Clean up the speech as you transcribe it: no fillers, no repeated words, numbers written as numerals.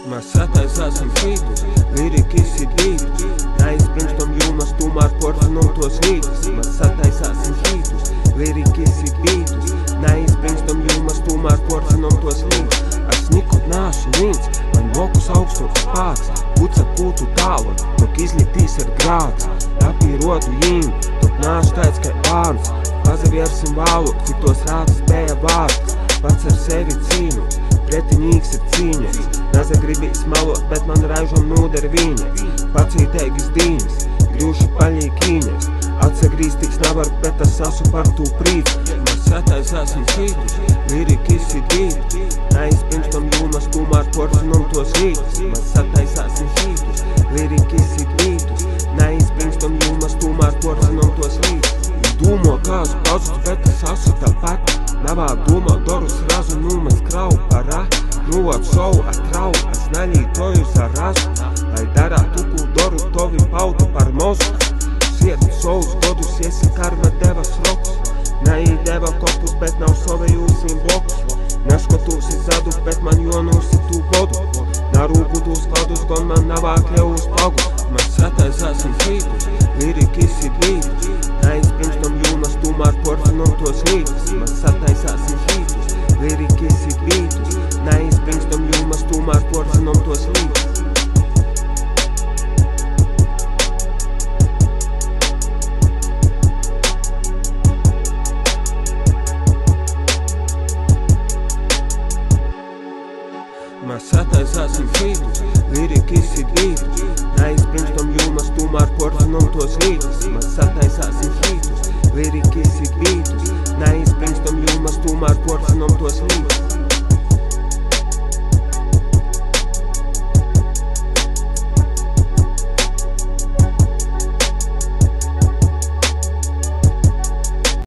Mēs sataisāsim hītus, lirika izsit vītus, neizpringstam jūmas tūmār porcinam tos rītus. Mēs sataisāsim hītus, lirika izsit vītus, neizpringstam jūmas tūmār porcinam tos rītus. Es nikot nāšu viens, man mokus augstos spāks, puca kūtu tālu, tok izliktīs ar grāds. Apīrotu jīm, tok nāšu tāds kai bārns, pazaviersim vālu, cik tos rāds spēja vārds. Pats ar sevi cīnu, pretinīgs ir cīņas, nezagribīs malot, bet man raižam nūder viņa. Pacīteigas dīņas, grūši paļīkīņas, atsagrīstīs nevar, bet es sasu par tū prīc. Mēs sataisāsim hītus, lirika izsit vītus, neizpringstam jūmas tūmār porcinam tos rītus. Mēs sataisāsim hītus, lirika izsit vītus, neizpringstam jūmas tūmār porcinam tos rītus. Dūmo kāzu paudzus, bet es asu tāpat, navā dūmo dorus razu, mēs krau parā, at šovu atrau, es naļītoju ar razu, lai darā tuku doru tovi paudu par mozu. Sietu šovus godus, iesi karma devas rokus, neīdeva kopus, bet nav sovejūsim blokus. Neskotūsi zadu, bet man jonūsi tū bodu, narūgudūs kladus, gon man navā kļevūs pagus. Mēs sataisāsim hītus, lirika izsit vītus, neizpringstam jūmas tūmār porcinam tos rītus. Mēs sataisāsim hītus, lirika izsit vītus, neizpringstam jūmas tūmār porcinam tos rītus. Mēs sataisāsim hītus, lirika izsit vītus, neizpringstam jūmas tūmār porcinam tos rītus. Mēs sataisāsim hītus, lirika izsit vītus, neizpringstam jūmas tūmār porcinam tos rītus.